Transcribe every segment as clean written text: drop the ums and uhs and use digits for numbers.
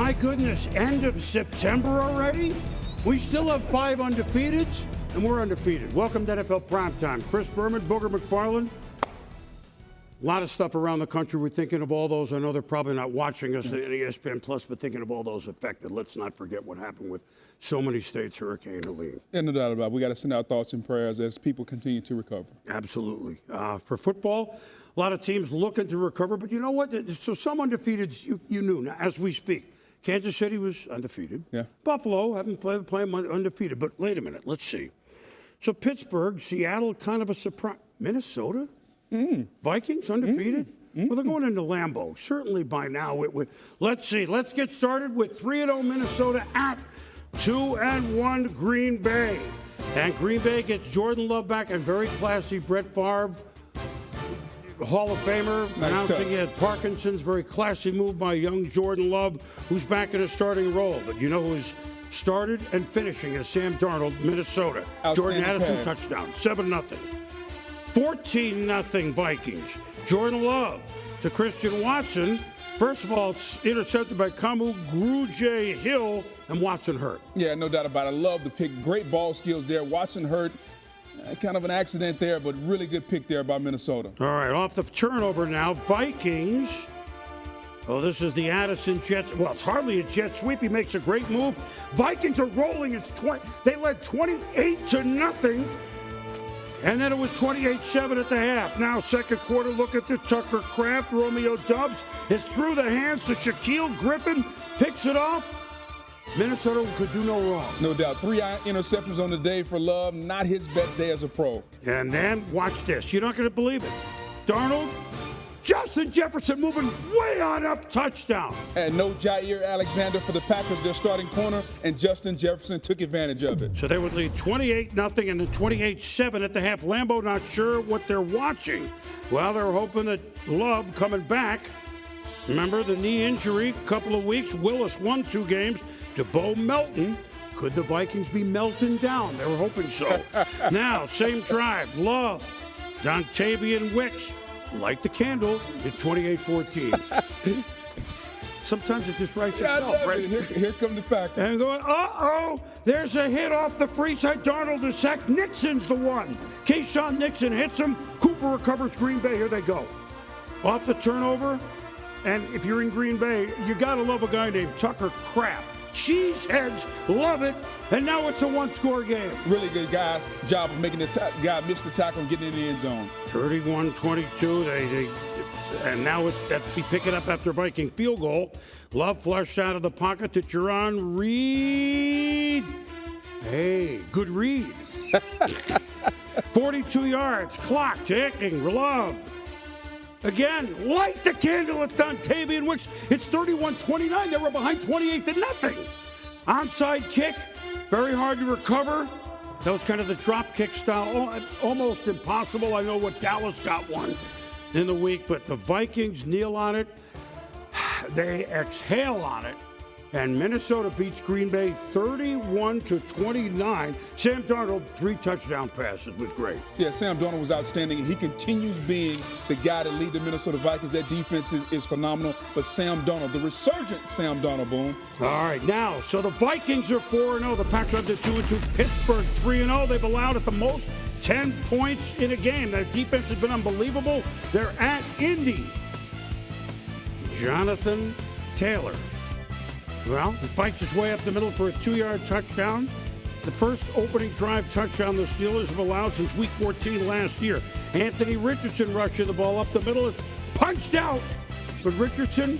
My goodness, end of September already? We still have 5 undefeateds, and we're undefeated. Welcome to NFL Primetime. Chris Berman, Booger McFarland. A lot of stuff around the country. We're thinking of all those. I know they're probably not watching us at ESPN Plus, but thinking of all those affected. Let's not forget what happened with so many states, Hurricane Helene. Yeah, no doubt about it. We got to send our thoughts and prayers as people continue to recover. Absolutely. For football, a lot of teams looking to recover, but you know what? So some undefeateds you knew. Now, as we speak, Kansas City was undefeated. Yeah. Buffalo haven't playing undefeated. But wait a minute. Let's see. So Pittsburgh, Seattle, kind of a surprise. Minnesota? Vikings undefeated? Well, they're going into Lambeau. Certainly by now. Let's see. Let's get started with 3-0 Minnesota at 2-1 Green Bay. And Green Bay gets Jordan Love back and very classy Brett Favre, Hall of Famer, announcing he had Parkinson's. Very classy move by young Jordan Love, who's back in a starting role. But you know who's started and finishing is Sam Darnold, Minnesota. Jordan Addison touchdown, 7-0. 14-0 Vikings. Jordan Love to Christian Watson. First of all, it's intercepted by Kamu Grugier-Hill, and Watson hurt. Yeah, no doubt about it. I love the pick. Great ball skills there. Watson hurt. Kind of an accident there, but really good pick there by Minnesota. All right, off the turnover now. Vikings. Oh, this is the Addison Jets. Well, it's hardly a jet sweep. He makes a great move. Vikings are rolling. They led 28-0. And then it was 28-7 at the half. Now, second quarter, look at the Tucker Kraft, Romeo Doubs. It's through the hands to Shaquille Griffin. Picks it off. Minnesota could do no wrong. No doubt. 3 interceptions on the day for Love. Not his best day as a pro. And then, watch this. You're not going to believe it. Darnold, Justin Jefferson moving way on up, touchdown. And no Jair Alexander for the Packers, their starting corner, and Justin Jefferson took advantage of it. So they would lead 28-0 and then 28-7 at the half. Lambeau not sure what they're watching. Well, they're hoping that Love coming back. Remember the knee injury, couple of weeks. Willis won 2 games to Bo Melton. Could the Vikings be melting down? They were hoping so. Now, same drive. Love, Dontavian Wicks. Light the candle at 28-14. Sometimes it just writes itself, right? Here come the Packers. And going, uh-oh, there's a hit off the free side. Darnold is sacked. Nixon's the one. Keyshawn Nixon hits him. Cooper recovers. Green Bay, here they go. Off the turnover. And if you're in Green Bay, you got to love a guy named Tucker Kraft. Cheeseheads, love it. And now it's a 1-score game. Really good job of making the guy miss the tackle and getting in the end zone. 31-22. And now we pick it up after Viking field goal. Love flushed out of the pocket to Jerron Reed. Hey, good read. 42 yards. Clock ticking. Love. Again, light the candle at Dontavian Wicks. It's 31-29. They were behind 28-0. Onside kick, very hard to recover. That was kind of the drop kick style, almost impossible. I know what Dallas got one in the week, but the Vikings kneel on it. They exhale on it. And Minnesota beats Green Bay 31-29. Sam Darnold, 3 touchdown passes, was great. Yeah, Sam Darnold was outstanding, and he continues being the guy to lead the Minnesota Vikings. That defense is phenomenal. But Sam Darnold, the resurgent Sam Darnold, boom. All right, now, so the Vikings are 4-0. The Packers up to 2-2. Pittsburgh 3-0. They've allowed at the most 10 points in a game. Their defense has been unbelievable. They're at Indy. Jonathan Taylor. Well, he fights his way up the middle for a 2-yard touchdown. The first opening drive touchdown the Steelers have allowed since Week 14 last year. Anthony Richardson rushing the ball up the middle. It's punched out. But Richardson,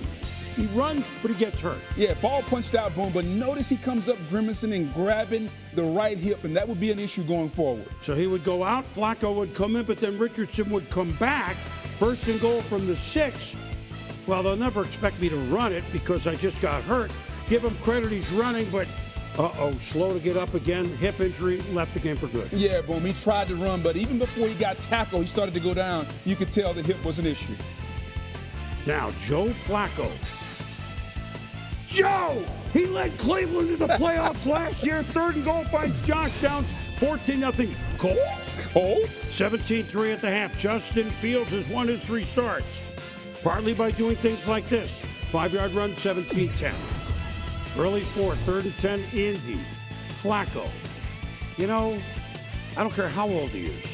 he runs, but he gets hurt. Yeah, ball punched out, boom. But notice he comes up grimacing and grabbing the right hip, and that would be an issue going forward. So he would go out, Flacco would come in, but then Richardson would come back. First and goal from the 6. Well, they'll never expect me to run it because I just got hurt. Give him credit, he's running, but slow to get up again. Hip injury, left the game for good. Yeah, boom, he tried to run, but even before he got tackled, he started to go down. You could tell the hip was an issue. Now, Joe Flacco. Joe! He led Cleveland to the playoffs last year. 3rd and goal, finds Josh Downs. 14-0. Colts? 17-3 at the half. Justin Fields has won his 3 starts. Partly by doing things like this. 5-yard run, 17-10. Early fourth, 3rd and 10, Indy. Flacco. You know, I don't care how old he is.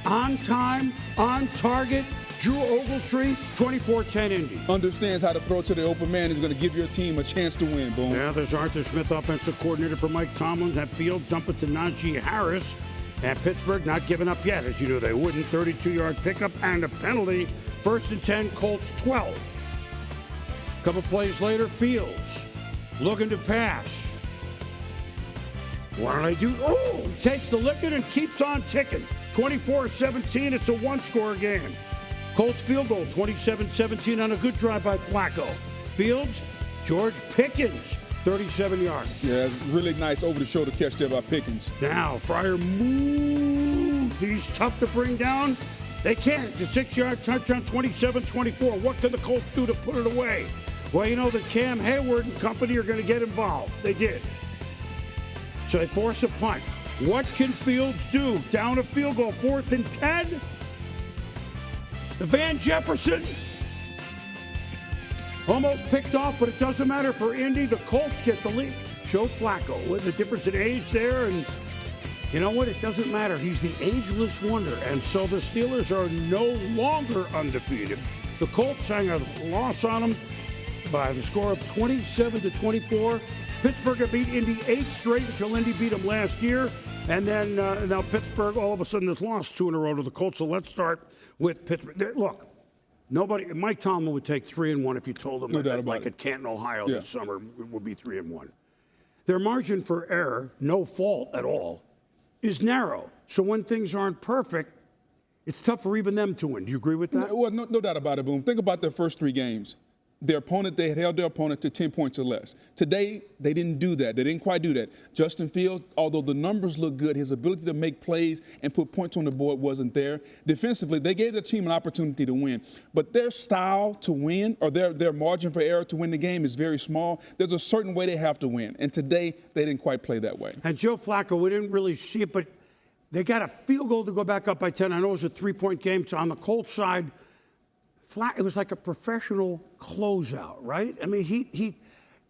On time, on target, Drew Ogletree, 24-10 Indy. Understands how to throw to the open man. Is going to give your team a chance to win. Boom. Yeah, there's Arthur Smith, offensive coordinator for Mike Tomlin. At field, dump it to Najee Harris. At Pittsburgh, not giving up yet, as you knew they wouldn't. 32-yard pickup and a penalty. 1st and 10, Colts 12. Couple plays later, Fields looking to pass. What do they do? Oh, he takes the licking and keeps on ticking. 24-17, it's a one-score game. Colts field goal, 27-17 on a good drive by Flacco. Fields, George Pickens, 37 yards. Yeah, really nice over-the-shoulder catch there by Pickens. Now, Fryer moves. He's tough to bring down. They can't. It's a 6-yard touchdown, 27-24. What can the Colts do to put it away? Well, you know that Cam Hayward and company are going to get involved. They did. So they force a punt. What can Fields do? Down a field goal, 4th and 10. The Van Jefferson almost picked off, but it doesn't matter for Indy. The Colts get the lead. Joe Flacco with the difference in age there, and you know what? It doesn't matter. He's the ageless wonder, and so the Steelers are no longer undefeated. The Colts hang a loss on them by the score of 27-24. Pittsburgh had beat Indy 8 straight until Indy beat them last year. And then now Pittsburgh all of a sudden has lost 2 in a row to the Colts. So let's start with Pittsburgh. Look, Mike Tomlin would take 3-1 if you told him like at Canton, Ohio this summer it would be 3-1. Their margin for error, no fault at all, is narrow. So when things aren't perfect, it's tough for even them to win. Do you agree with that? Well, no doubt about it, Boom. Think about their first 3 games. They had held their opponent to 10 points or less. Today, they didn't do that. They didn't quite do that. Justin Fields, although the numbers look good, his ability to make plays and put points on the board wasn't there. Defensively, they gave their team an opportunity to win. But their style to win, or their margin for error to win the game is very small. There's a certain way they have to win. And today, they didn't quite play that way. And Joe Flacco, we didn't really see it, but they got a field goal to go back up by 10. I know it was a 3-point game. So on the Colts side, it was like a professional closeout, right? I mean, he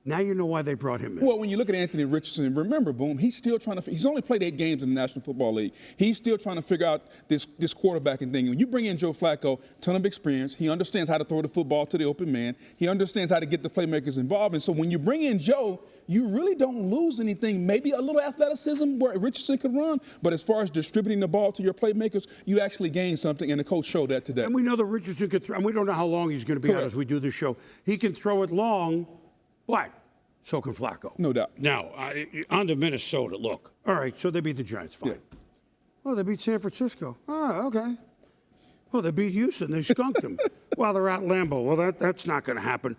now you know why they brought him in. Well, when you look at Anthony Richardson, remember, Boom, he's still trying to. He's only played 8 games in the National Football League. He's still trying to figure out this quarterbacking thing. When you bring in Joe Flacco, ton of experience. He understands how to throw the football to the open man. He understands how to get the playmakers involved. And so when you bring in Joe, you really don't lose anything. Maybe a little athleticism where Richardson could run, but as far as distributing the ball to your playmakers, you actually gain something, and the coach showed that today. And we know that Richardson could throw, and we don't know how long he's going to be out as we do this show. He can throw it long, but so can Flacco. No doubt. Now, on to Minnesota. Look. All right, so they beat the Giants. Fine. Yeah. Oh, they beat San Francisco. Oh, okay. Oh, they beat Houston. They skunked them. Well, they're at Lambeau. Well, that's not going to happen.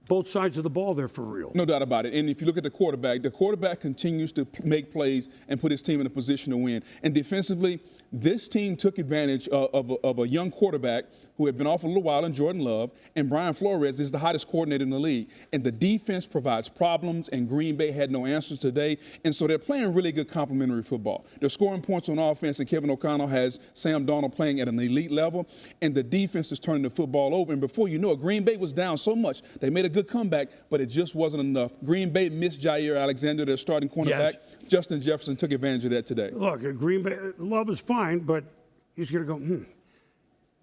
Both sides of the ball there for real. No doubt about it. And if you look at the quarterback continues to make plays and put his team in a position to win. And defensively, this team took advantage of a young quarterback who had been off a little while in Jordan Love, and Brian Flores is the hottest coordinator in the league. And the defense provides problems, and Green Bay had no answers today. And so they're playing really good complementary football. They're scoring points on offense, and Kevin O'Connell has Sam Darnold playing at an elite level, and the defense is turning the football over. And before you know it, Green Bay was down so much. They made a good comeback, but it just wasn't enough. Green Bay missed Jair Alexander, their starting cornerback. Yes. Justin Jefferson took advantage of that today. Look, Green Bay, Love is fine, but he's going to go,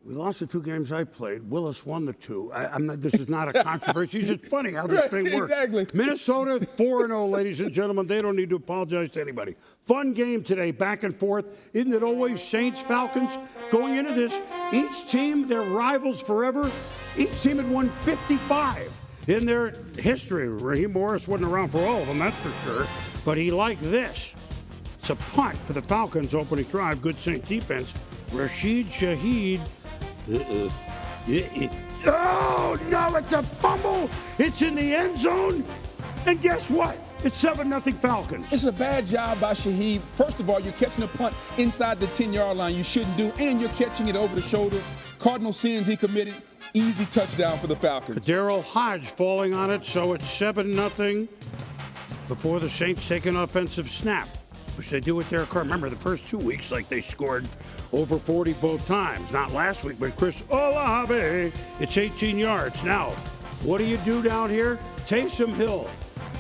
We lost the 2 games I played. Willis won the 2. This is not a controversy. It's just funny how this thing works. Exactly. Minnesota 4-0, ladies and gentlemen. They don't need to apologize to anybody. Fun game today, back and forth. Isn't it always Saints, Falcons? Going into this, each team, their rivals forever. Each team had won 55 in their history. Raheem Morris wasn't around for all of them, that's for sure. But he liked this. It's a punt for the Falcons' opening drive. Good Saints defense. Rashid Shaheed. Oh, no, it's a fumble. It's in the end zone. And guess what? It's 7-0 Falcons. It's a bad job by Shaheed. First of all, you're catching a punt inside the 10-yard line you shouldn't do, and you're catching it over the shoulder. Cardinal sins he committed. Easy touchdown for the Falcons. Daryl Hodge falling on it, so it's 7-0 before the Saints take an offensive snap, which they do with Derek Carr. Remember, the first 2 weeks, they scored over 40 both times. Not last week, but Chris Olave, it's 18 yards. Now, what do you do down here? Taysom Hill.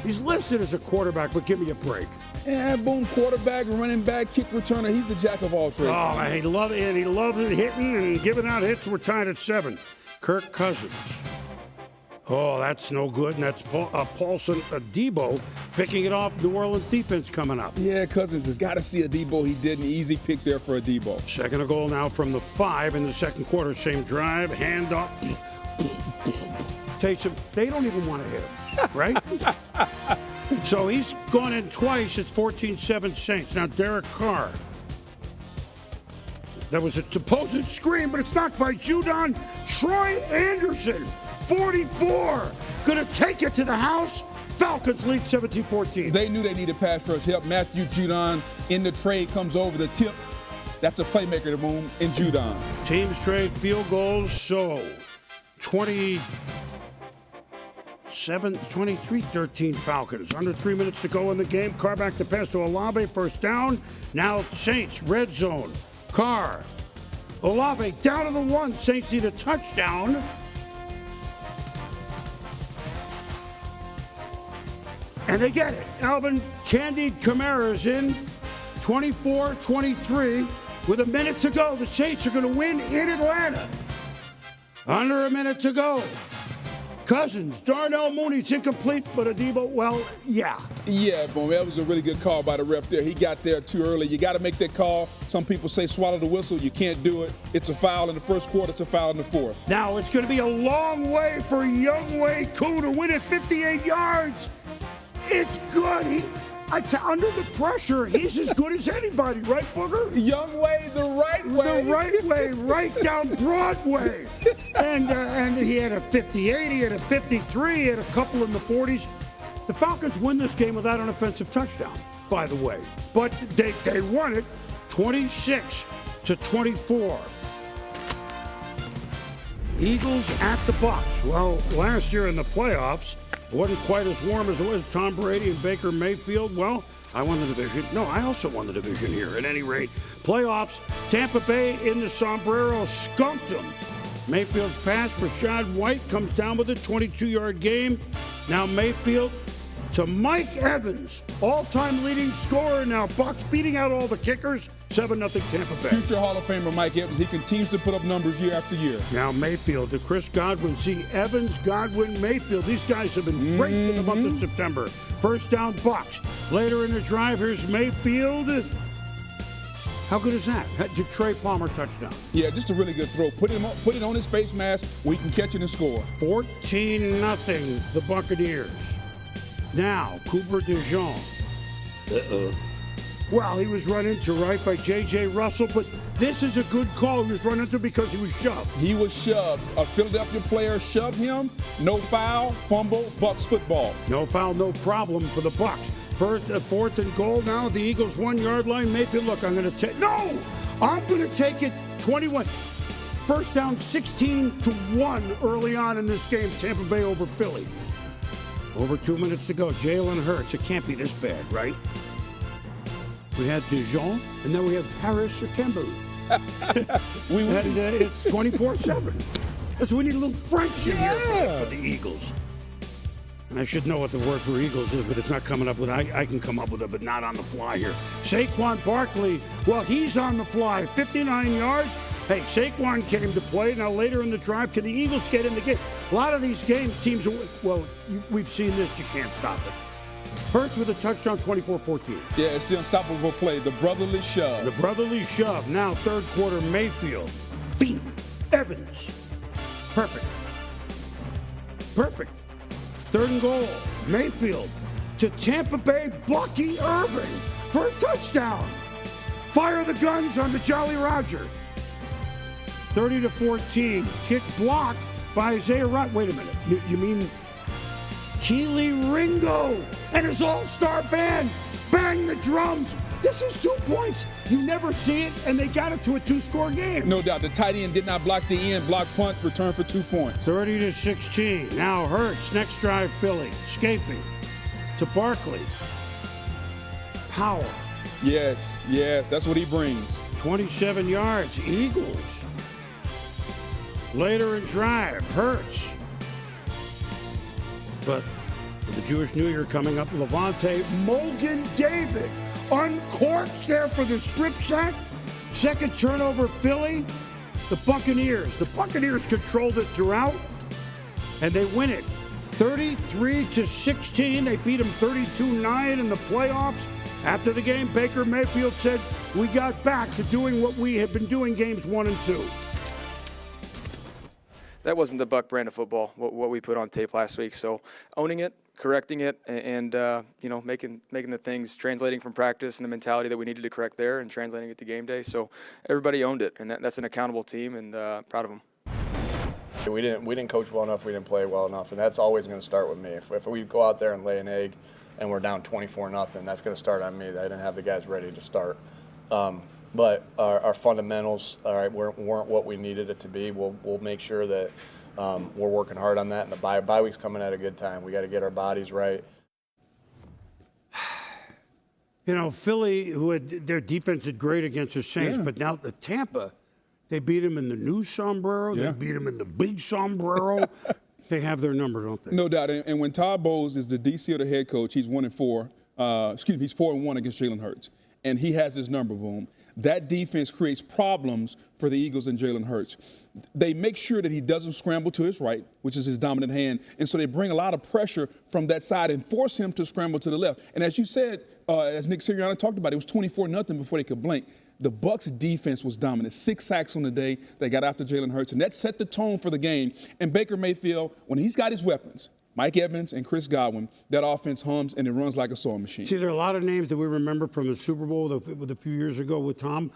He's listed as a quarterback, but give me a break. Yeah, boom, quarterback, running back, kick returner. He's the jack of all trades. Oh, he loves it. He loves it hitting and giving out hits. We're tied at 7. Kirk Cousins. Oh, that's no good. And that's Paulson Debo picking it off. New Orleans defense coming up. Yeah, Cousins has got to see a Debo. He did an easy pick there for a Debo. Second and goal now from the 5 in the second quarter. Same drive, handoff. Taysom, they don't even want to hit him, right? So he's gone in twice. It's 14-7 Saints. Now Derek Carr. That was a supposed screen, but it's knocked by Judon. Troy Anderson, 44. Going to take it to the house. Falcons lead 17-14. They knew they needed pass rush help. Matthew Judon in the trade comes over the tip. That's a playmaker to boom in Judon. Teams trade field goals. So 23-13 Falcons. Under 3 minutes to go in the game. Carr back to pass to Olave. First down. Now Saints, red zone. Carr. Olave down to the 1. Saints need a touchdown. And they get it. Alvin Candied Kamara is in. 24-23. With a minute to go. The Saints are going to win in Atlanta. Under a minute to go. Cousins, Darnell Mooney, it's incomplete, but Adebo, well, yeah. Yeah, boom, that was a really good call by the ref there. He got there too early. You got to make that call. Some people say swallow the whistle. You can't do it. It's a foul in the first quarter. It's a foul in the fourth. Now it's going to be a long way for Younghoe Koo to win at 58 yards. It's good. Under the pressure, he's as good as anybody, right, Booger? Younghoe the right way. The right way, right down Broadway. And he had a 58, he had a 53, he had a couple in the 40s. The Falcons win this game without an offensive touchdown, by the way. But they won it 26-24. Eagles at the Bucs. Well, last year in the playoffs, it wasn't quite as warm as it was Tom Brady and Baker Mayfield. Well, I won the division. No, I also won the division here. At any rate, playoffs, Tampa Bay in the sombrero skunked them. Mayfield's pass, Rashad White comes down with a 22-yard game. Now Mayfield to Mike Evans, all-time leading scorer. Now Bucs beating out all the kickers, 7-0 Tampa Bay. Future Hall of Famer Mike Evans, he continues to put up numbers year after year. Now Mayfield to Chris Godwin. See, Evans, Godwin, Mayfield. These guys have been great in the month of September. First down, Bucs. Later in the drive, here's Mayfield. How good is that? To Trey Palmer touchdown. Yeah, just a really good throw. Put it on his face mask where he can catch it and score. 14-0 the Buccaneers. Now, Cooper DeJean. Well, he was run into right by J.J. Russell, but this is a good call. He was run into because he was shoved. He was shoved. A Philadelphia player shoved him. No foul, fumble, Bucs football. No foul, no problem for the Bucs. Fourth and goal now. The Eagles 1-yard line. Mayfield, look, I'm going to take. No! I'm going to take it 21. First down 16-1 early on in this game. Tampa Bay over Philly. Over 2 minutes to go. Jalen Hurts. It can't be this bad, right? We had DeJean, and then we have Harris Akembu. And it's 24-7. So we need a little French in here for the Eagles. And I should know what the word for Eagles is, but it's not coming up with it. I can come up with it, but not on the fly here. Saquon Barkley, well, he's on the fly. 59 yards. Hey, Saquon came to play. Now, later in the drive, can the Eagles get in the game? A lot of these games, teams, well, we've seen this. You can't stop it. Hurts with a touchdown, 24-14. Yeah, it's the unstoppable play, the brotherly shove. The brotherly shove. Now, third quarter, Mayfield. Beat. Evans. Perfect. Third and goal, Mayfield to Tampa Bay, Bucky Irving for a touchdown. Fire the guns on the Jolly Roger. 30-14. Kick blocked by Isaiah Rod. Wait a minute. You mean Keely Ringo and his all-star band bang the drums. This is 2 points. You never see it, and they got it to a 2-score game. No doubt. The tight end did not block the end, block punt, return for 2 points. 30-16. Now Hurts, next drive, Philly. Escaping to Barkley. Powell. Yes, that's what he brings. 27 yards, Eagles. Later in drive, Hurts. But With the Jewish New Year coming up, Levante Mogan David uncorks there for the strip sack. Second turnover, Philly. The Buccaneers controlled it throughout, and they win it 33-16. They beat them 32-9 in the playoffs. After the game, Baker Mayfield said, "We got back to doing what we had been doing games 1 and 2." That wasn't the Buck brand of football, what we put on tape last week. So owning it, correcting it, and making the things, translating from practice and the mentality that we needed to correct there and translating it to game day. So everybody owned it, and that's an accountable team, and proud of them. We didn't coach well enough. We didn't play well enough, and that's always going to start with me. If we go out there and lay an egg, and we're down 24-0, that's going to start on me. I didn't have the guys ready to start. But our fundamentals, all right, weren't what we needed it to be. We'll make sure that we're working hard on that. And the bye week's coming at a good time. We got to get our bodies right. You know, Philly, who had their defense did great against the Saints, but now the Tampa, they beat them in the new sombrero. They beat them in the big sombrero. They have their number, don't they? No doubt. And when Todd Bowles is the DC or the head coach, he's 1-4. He's 4-1 against Jalen Hurts, and he has his number. Boom. That defense creates problems for the Eagles and Jalen Hurts. They make sure that he doesn't scramble to his right, which is his dominant hand, and so they bring a lot of pressure from that side and force him to scramble to the left. And as you said, as Nick Sirianni talked about, it was 24-0 before they could blink. The Bucs defense was dominant. 6 sacks on the day. They got after Jalen Hurts, and that set the tone for the game. And Baker Mayfield, when he's got his weapons, Mike Evans and Chris Godwin, that offense hums and it runs like a sewing machine. See, there are a lot of names that we remember from the Super Bowl with a few years ago with Tom,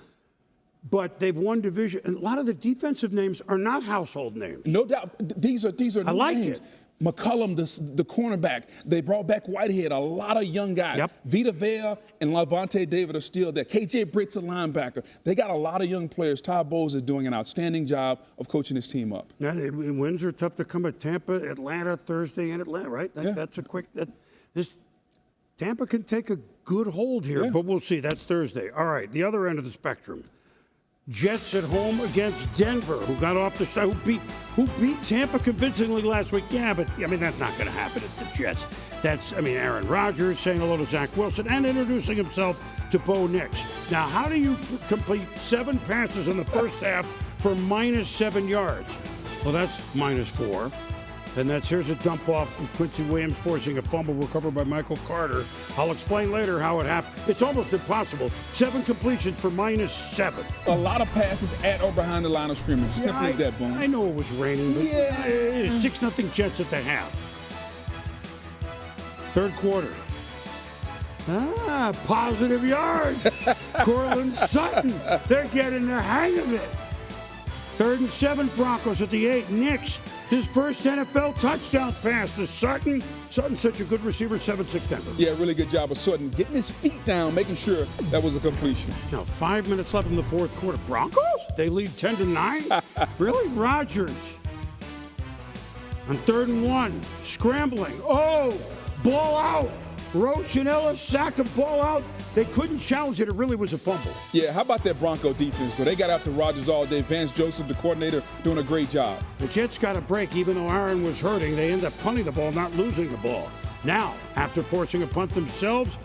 but they've won division. And a lot of the defensive names are not household names. No doubt. These are I like names. it. McCullum, the cornerback. They brought back Whitehead, a lot of young guys. Yep. Vita Vea and Levante David are still there. KJ Britt's a linebacker. They got a lot of young players. Todd Bowles is doing an outstanding job of coaching his team up. Now, wins are tough to come at Tampa, Atlanta, Thursday in Atlanta, right? That's a quick this Tampa can take a good hold here, but we'll see. That's Thursday. All right, the other end of the spectrum. Jets at home against Denver, who got off the start, who beat Tampa convincingly last week. Yeah, but I mean that's not going to happen at the Jets. Aaron Rodgers saying hello to Zach Wilson and introducing himself to Bo Nix. Now, how do you complete 7 passes in the first half for -7 yards? Well, that's -4. And here's a dump off from Quincy Williams forcing a fumble recovered by Michael Carter. I'll explain later how it happened. It's almost impossible. 7 completions for -7. A lot of passes at or behind the line of scrimmage. Simple as that, Boone. I know it was raining, but 6-0 Jets at the half. Third quarter. Positive yards. Cortland Sutton. They're getting the hang of it. 3rd and 7 Broncos at the 8. Nix, his first NFL touchdown pass to Sutton. Sutton's such a good receiver, 7-6 Denver. Yeah, really good job of Sutton getting his feet down, making sure that was a completion. Now, 5 minutes left in the fourth quarter. Broncos? They lead 10-9? Really? Rodgers. On 3rd and 1, scrambling. Oh, ball out. Roach and Ellis sack a ball out. They couldn't challenge it. It really was a fumble. Yeah, how about that Bronco defense, though? They got after Rodgers all day. Vance Joseph, the coordinator, doing a great job. The Jets got a break. Even though Aaron was hurting, they end up punting the ball, not losing the ball. Now, after forcing a punt themselves,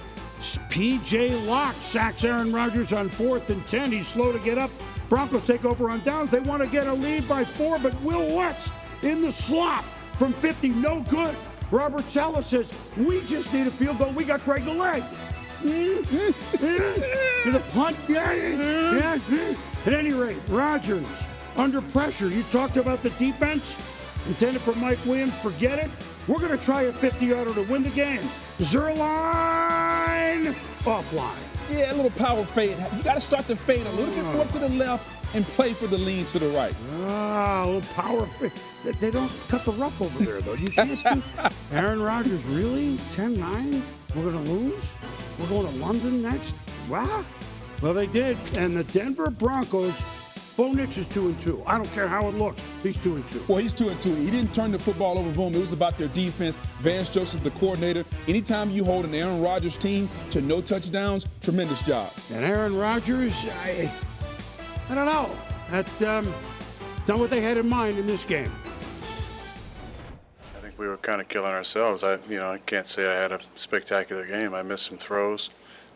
P.J. Locke sacks Aaron Rodgers on 4th and 10. He's slow to get up. Broncos take over on downs. They want to get a lead by 4, but Will Lutz in the slot from 50, no good. Robert Saleh says, we just need a field goal. We got Greg the leg. To the punt. Yeah. At any rate, Rodgers under pressure. You talked about the defense intended for Mike Williams. Forget it. We're going to try a 50-yarder to win the game. Zuerlein offline. Yeah, a little power fade. You got to start the fade a little bit more to the left and play for the lean to the right. A little power fade. They don't cut the rough over there, though. You can't do Aaron Rodgers, really? 10-9? We're going to lose? We're going to London next? Wow. Well, they did. And the Denver Broncos, Bo Nix is 2-2. I don't care how it looks. He's 2-2. Well, he's 2-2. He didn't turn the football over, boom. It was about their defense. Vance Joseph, the coordinator. Anytime you hold an Aaron Rodgers team to no touchdowns, tremendous job. And Aaron Rodgers, I don't know. That's not what they had in mind in this game. we were kind of killing ourselves. I can't say I had a spectacular game. I missed some throws.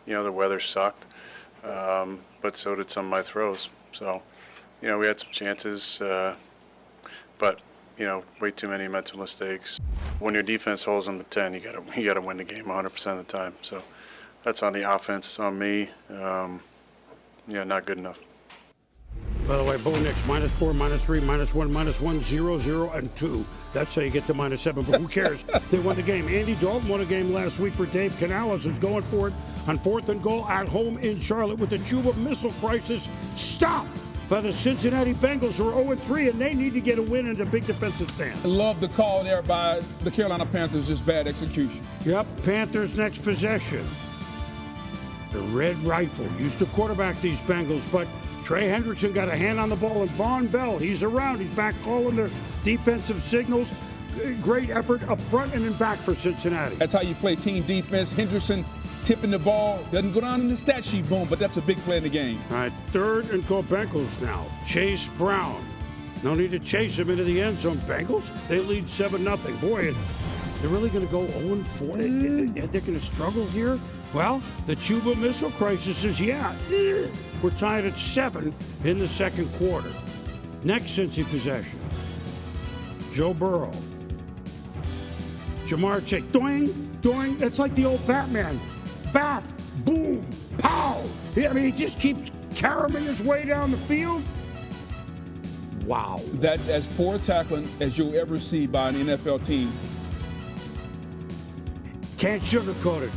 The weather sucked, but so did some of my throws. So, we had some chances, but way too many mental mistakes. When your defense holds them to 10, you gotta win the game 100% of the time. So that's on the offense. It's on me. Not good enough. By the way, Bo Nix, -4, -3, -1, -1, 0, 0, and 2. That's how you get to -7, but who cares? They won the game. Andy Dalton won a game last week for Dave Canales, who's going for it on 4th and goal at home in Charlotte with the Chuba missile crisis stopped by the Cincinnati Bengals, who are 0-3, and they need to get a win in a big defensive stand. I love the call there by the Carolina Panthers, just bad execution. Yep, Panthers next possession. The Red Rifle used to quarterback these Bengals, but Trey Hendrickson got a hand on the ball, and Von Bell, he's around. He's back calling their defensive signals. Great effort up front and in back for Cincinnati. That's how you play team defense. Hendrickson tipping the ball. Doesn't go down in the stat sheet, boom, but that's a big play in the game. All right, 3rd and goal Bengals now. Chase Brown. No need to chase him into the end zone. Bengals, they lead 7-0. Boy, they're really going to go 0-4. They're going to struggle here. Well, the Chuba missile crisis is, we're tied at 7 in the second quarter. Next Cincy possession. Joe Burrow. Jamar Chase. Doing, doing. That's like the old Batman. Bat, boom, pow. I mean, he just keeps caroming his way down the field. Wow. That's as poor tackling as you'll ever see by an NFL team. Can't sugarcoat it.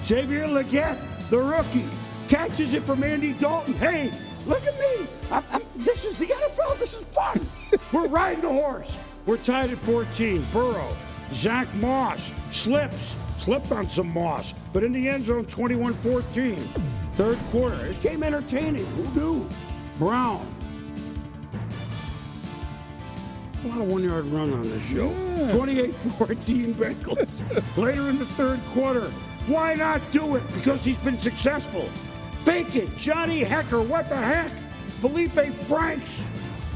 Xavier Legette, the rookie, catches it from Andy Dalton. Hey, look at me. This is the NFL. This is fun. We're riding the horse. We're tied at 14. Burrow, Zach Moss, slipped on some moss, but in the end zone, 21-14. Third quarter. This game entertaining. Who knew? Brown. A lot of 1-yard run on this show. 28-14 Bengals. Later in the third quarter. Why not do it? Because he's been successful. Fake it. Johnny Hecker. What the heck? Felipe Franks.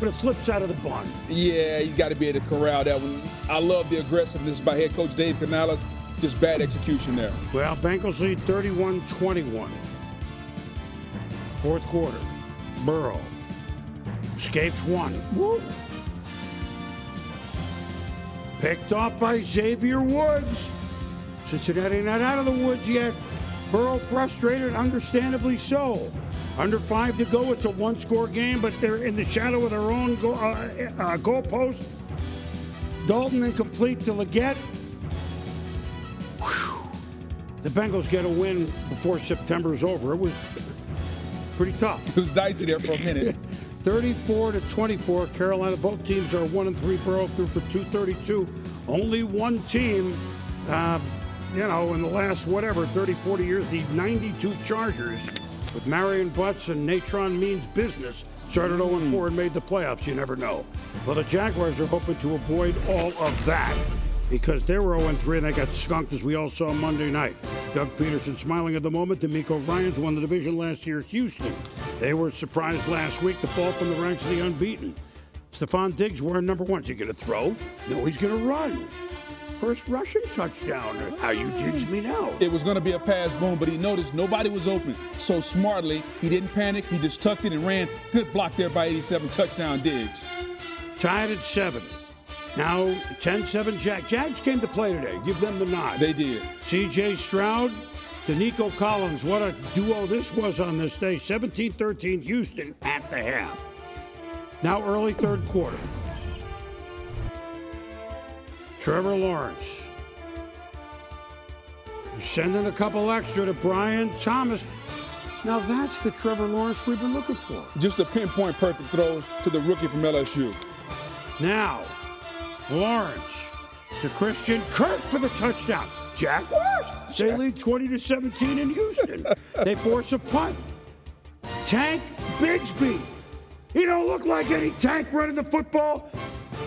But it slips out of the bun. Yeah, he's got to be able to corral that one. I love the aggressiveness by head coach Dave Canales. Just bad execution there. Well, Bengals lead 31-21. Fourth quarter. Burrow escapes one. Woo. Picked off by Xavier Woods. Cincinnati not out of the woods yet. Burrow frustrated, understandably so. Under 5 to go. It's a one-score game, but they're in the shadow of their own goalpost. Dalton incomplete to Legette. The Bengals get a win before September's over. It was pretty tough. It was dicey there for a minute. 34-24. Carolina, both teams are 1-3. Burrow threw for 232. Only one team, in the last 30, 40 years, the 92 Chargers with Marion Butts and Natron Means Business started 0-4 and made the playoffs. You never know. Well, the Jaguars are hoping to avoid all of that because they were 0-3 and they got skunked, as we all saw Monday night. Doug Peterson smiling at the moment. DeMeco Ryans won the division last year at Houston. They were surprised last week to fall from the ranks of the unbeaten. Stephon Diggs wearing number 1. Is he going to throw? No, he's going to run. First rushing touchdown. How you Diggs me now? It was going to be a pass, boom, but he noticed nobody was open. So smartly, he didn't panic. He just tucked it and ran. Good block there by 87, touchdown Diggs. Tied at 7. Now 10-7 Jags came to play today. Give them the nod. They did. C.J. Stroud to Nico Collins. What a duo this was on this day. 17-13 Houston at the half. Now early third quarter. Trevor Lawrence sending a couple extra to Brian Thomas. Now that's the Trevor Lawrence we've been looking for. Just a pinpoint perfect throw to the rookie from LSU. Now, Lawrence to Christian Kirk for the touchdown. Jaguars, they lead 20-17 in Houston. They force a punt. Tank Bigsby. He don't look like any tank running the football.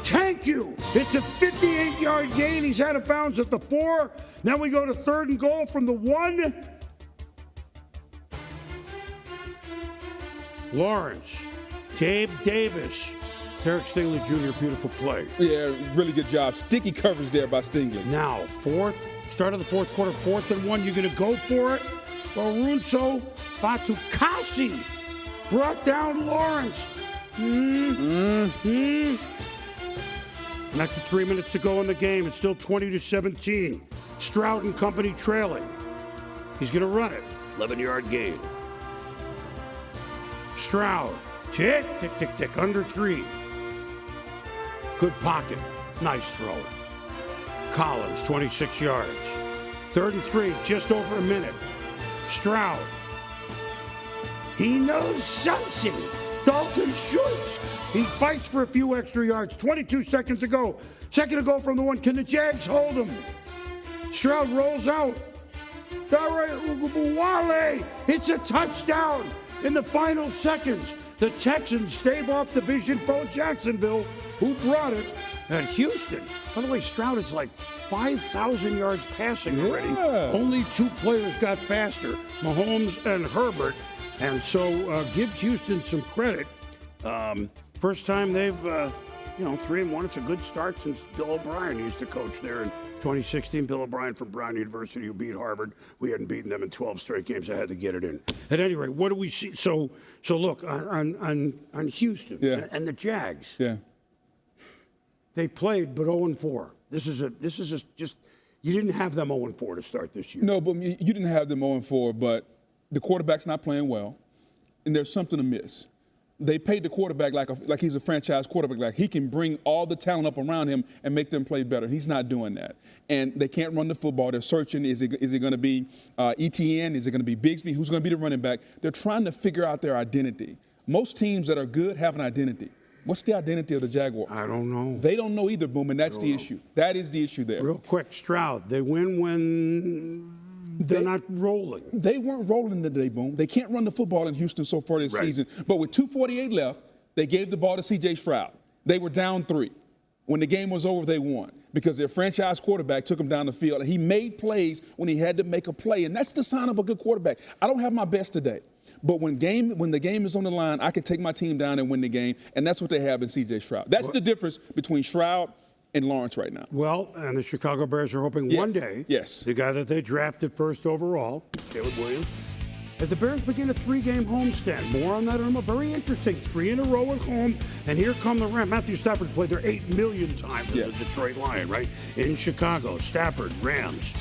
Tank you. It's a 58-yard gain. He's out of bounds at the 4. Now we go to 3rd and goal from the 1. Lawrence, Gabe Davis, Derek Stingley Jr., beautiful play. Yeah, really good job. Sticky coverage there by Stingley. Now, start of the fourth quarter, 4th and 1. You're going to go for it? Runso Fatukasi brought down Lawrence. Next to 3 minutes to go in the game. It's still 20-17. Stroud and company trailing. He's going to run it. 11-yard gain. Stroud. Tick, tick, tick, tick. Under 3. Good pocket. Nice throw. Collins, 26 yards. 3rd and 3, just over a minute. Stroud. He knows something. Dalton Schultz. He fights for a few extra yards. 22 seconds to go. Second to go from the 1. Can the Jags hold him? Stroud rolls out. Wale. It's a touchdown in the final seconds. The Texans stave off division foe Jacksonville, who brought it at Houston. By the way, Stroud is like 5,000 yards passing already. Yeah. Only 2 players got faster, Mahomes and Herbert. And so give Houston some credit. First time they've, 3-1. It's a good start since Bill O'Brien used to coach there in 2016. Bill O'Brien from Brown University, who beat Harvard. We hadn't beaten them in 12 straight games. I had to get it in. At any rate, what do we see? So look, on Houston and the Jags. Yeah. They played, but 0-4. This is just you didn't have them 0-4 to start this year. No, but you didn't have them 0-4, but the quarterback's not playing well, and there's something amiss. They paid the quarterback like he's a franchise quarterback, like he can bring all the talent up around him and make them play better. He's not doing that. And they can't run the football. They're searching. Is it going to be ETN? Is it going to be Bigsby? Who's going to be the running back? They're trying to figure out their identity. Most teams that are good have an identity. What's the identity of the Jaguars? I don't know. They don't know either, Boom, and that's the issue. That is the issue there. Real quick, Stroud, they win when they're not rolling. They weren't rolling today, Boom. They can't run the football in Houston so far this season. But with 2:48 left, they gave the ball to C.J. Stroud. They were down 3. When the game was over, they won because their franchise quarterback took them down the field. And he made plays when he had to make a play, and that's the sign of a good quarterback. I don't have my best today. But when the game is on the line, I can take my team down and win the game, and that's what they have in C.J. Stroud. That's the difference between Stroud and Lawrence right now. Well, and the Chicago Bears are hoping one day the guy that they drafted first overall, Caleb Williams, as the Bears begin a 3-game homestand. More on that in a very interesting 3 in a row at home. And here come the Rams. Matthew Stafford played there 8 million times as a Detroit Lion, right? In Chicago. Stafford, Rams.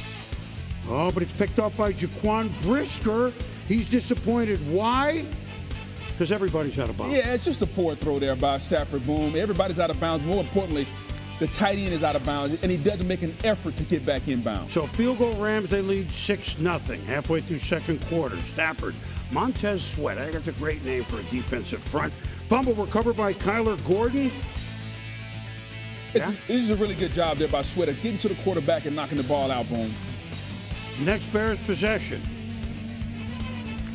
Oh, but it's picked up by Jaquan Brisker. He's disappointed. Why? Because everybody's out of bounds. Yeah, it's just a poor throw there by Stafford, Boom. Everybody's out of bounds. More importantly, the tight end is out of bounds, and he doesn't make an effort to get back in bounds. So field goal Rams, they lead 6-0 halfway through second quarter. Stafford, Montez Sweat. I think that's a great name for a defensive front. Fumble recovered by Kyler Gordon. This is a really good job there by Sweat of getting to the quarterback and knocking the ball out, Boom. Next Bears possession.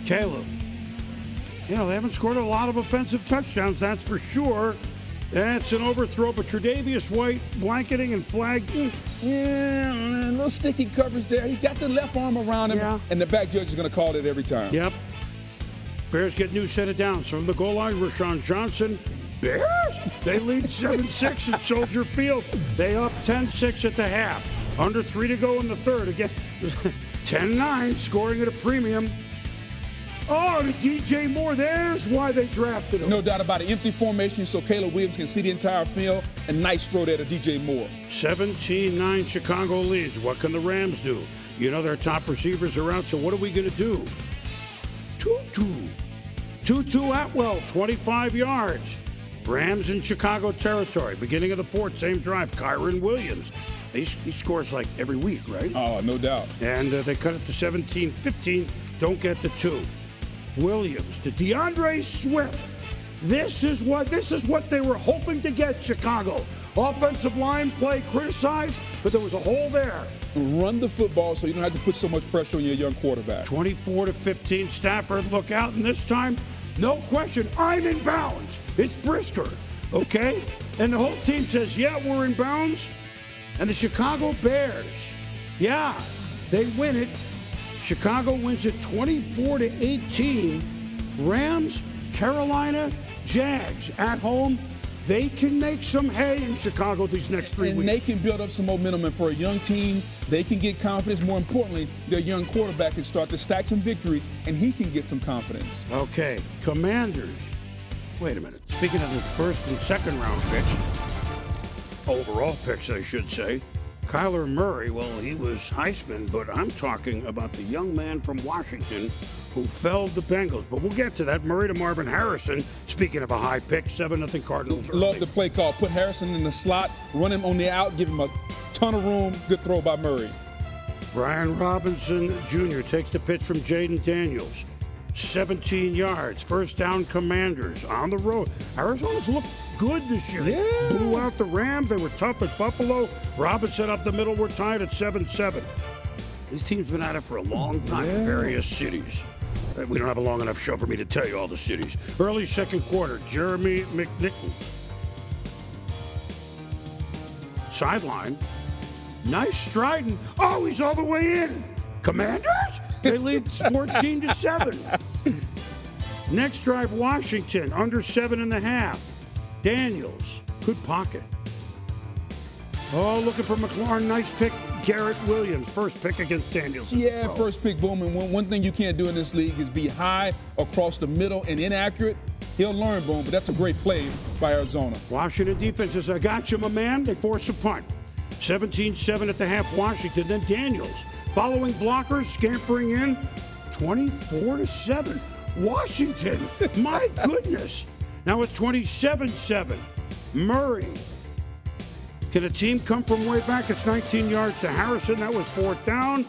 Caleb. They haven't scored a lot of offensive touchdowns, that's for sure. That's an overthrow, but Tre'Davious White blanketing and flagging. Yeah, a little sticky coverage there. He got the left arm around him, and the back judge is going to call it every time. Yep. Bears get new set of downs from the goal line. Rashawn Johnson. Bears? They lead 7-6 at Soldier Field. They up 10-6 at the half. Under 3 to go in the third. Again, 10-9, scoring at a premium. Oh, to DJ Moore. There's why they drafted him. No doubt about it. Empty formation so Caleb Williams can see the entire field. And nice throw there to DJ Moore. 17-9 Chicago leads. What can the Rams do? Their top receivers are out, so what are we going to do? Tutu Atwell, 25 yards. Rams in Chicago territory. Beginning of the fourth, same drive. Kyron Williams. He scores like every week, right? Oh, no doubt. And they cut it to 17-15. Don't get the 2. Williams to DeAndre Swift. This is what they were hoping to get, Chicago. Offensive line play criticized, but there was a hole there. Run the football so you don't have to put so much pressure on your young quarterback. 24-15. Stafford look out, and this time, no question, I'm in bounds. It's Brisker, okay? And the whole team says, yeah, we're in bounds. And the Chicago Bears, they win it. Chicago wins it 24-18. Rams, Carolina, Jags at home. they can make some hay in Chicago these next 3 And weeks. they can build up some momentum, and for a young team, they can get confidence. More importantly, their young quarterback can start to stack some victories, and he can get some confidence. Okay, Commanders. Wait a minute. Speaking of the first and second round picks, overall picks, I should say, Kyler Murray, well, he was Heisman, but I'm talking about the young man from Washington who felled the Bengals. But we'll get to that. Murray to Marvin Harrison. Speaking of a high pick, 7-0 Cardinals. Love early. the play call. Put Harrison in the slot, run him on the out, give him a ton of room. Good throw by Murray. Brian Robinson Jr. takes the pitch from Jaden Daniels. 17 yards. First down, Commanders on the road. Arizona's looked good this year. Yeah. Blew out the Rams. They were tough at Buffalo. Robinson up the middle. We're tied at 7-7. This team's been at it for a long time in various cities. We don't have a long enough show for me to tell you all the cities. Early second quarter, Jeremy McNichol. Sideline. Nice striding. Oh, he's all the way in. Commanders? They lead 14-7. Next drive, Washington, under 7.5. Daniels, good pocket. Oh, looking for McLaurin, nice pick. Garrett Williams, first pick against Daniels. Yeah, Oh. first pick, boom. And one thing you can't do in this league is be high across the middle and inaccurate. He'll learn, boom, but that's a great play by Arizona. Washington defense says, I got you, my man. They force a punt. 17-7 at the half, Washington. Then Daniels, following blockers, scampering in, 24-7. Washington, my goodness. Now it's 27-7. Murray. Can a team come from way back? It's 19 yards to Harrison. That was fourth down.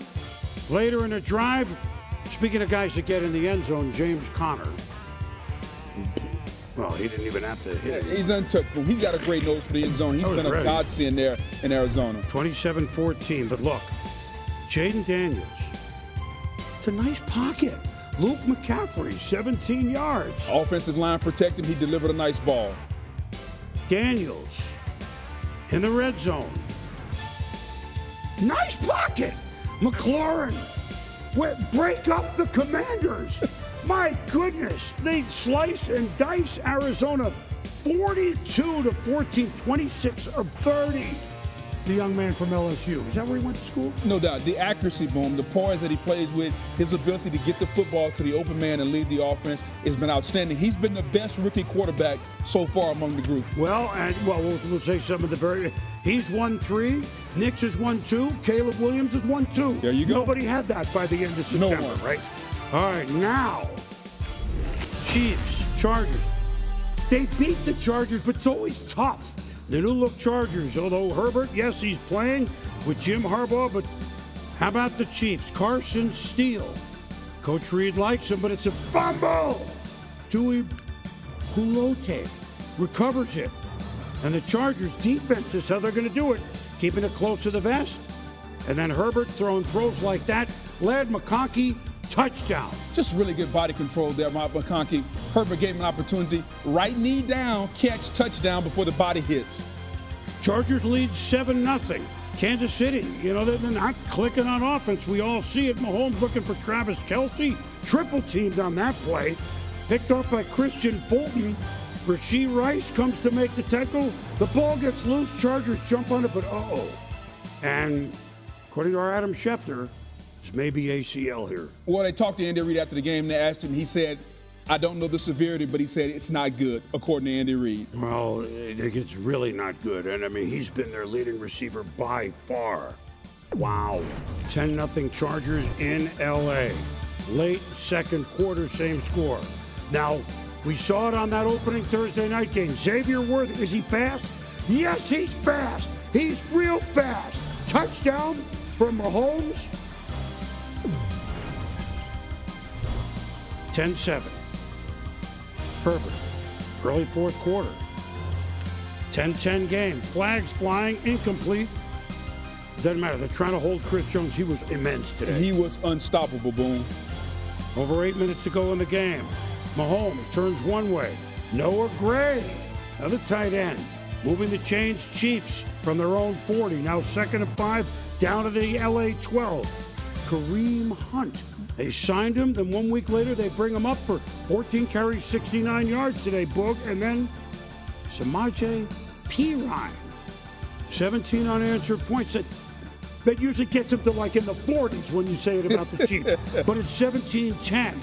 Later in the drive, speaking of guys that get in the end zone, James Conner. Well, he didn't even have to hit it. He's untouchable. He's got a great nose for the end zone. He's That was been a ready. godsend there in Arizona. 27-14. But look, Jaden Daniels. It's a nice pocket. Luke McCaffrey, 17 yards. Offensive line protected. He delivered a nice ball. Daniels in the red zone. Nice pocket. McLaurin. Break up the Commanders. My goodness. They slice and dice Arizona 42-14, 26 of 30. The young man from LSU. Is that where he went to school? No doubt. The accuracy, boom, the poise that he plays with, his ability to get the football to the open man and lead the offense has been outstanding. He's been the best rookie quarterback so far among the group. Well, we'll say some of the very. He's 1-3. Nix is 1-2. Caleb Williams is 1-2. There you go. Nobody had that by the end of No September, one. right? All right, now, Chiefs, Chargers. They beat the Chargers, but it's always tough. The new-look Chargers, although Herbert, yes, he's playing with Jim Harbaugh, but how about the Chiefs? Carson Steele. Coach Reed likes him, but it's a fumble. Tui Kulote recovers it. And the Chargers' defense is how they're going to do it, keeping it close to the vest. And then Herbert throwing throws like that led McConkey touchdown. Just really good body control there, McConkey. Herbert gave him an opportunity. Right knee down, catch, touchdown before the body hits. Chargers lead 7-0. Kansas City, they're not clicking on offense. We all see it. Mahomes looking for Travis Kelce. Triple teamed on that play. Picked off by Christian Fulton. Rashee Rice comes to make the tackle. The ball gets loose. Chargers jump on it, but uh-oh. And according to our Adam Schefter, it's maybe ACL here. Well, they talked to Andy Reid after the game. They asked him. He said, I don't know the severity, but he said it's not good, according to Andy Reid. Well, it's really not good. And, he's been their leading receiver by far. Wow. 10-0 Chargers in L.A. Late second quarter, same score. Now, we saw it on that opening Thursday night game. Xavier Worthy, is he fast? Yes, he's fast. He's real fast. Touchdown for Mahomes. 10-7. Herbert, early fourth quarter. 10-10 game. Flags flying, incomplete. Doesn't matter. They're trying to hold Chris Jones. He was immense today. He was unstoppable, boom. Over 8 minutes to go in the game. Mahomes turns one way. Noah Gray, another tight end, moving the chains. Chiefs from their own 40. Now 2nd and 5, down to the LA 12. Kareem Hunt. They signed him, then 1 week later they bring him up for 14 carries, 69 yards today, Boog, and then Samaje Perine, 17 unanswered points. That usually gets him to like in the 40s when you say it about the Chiefs. But it's 17-10.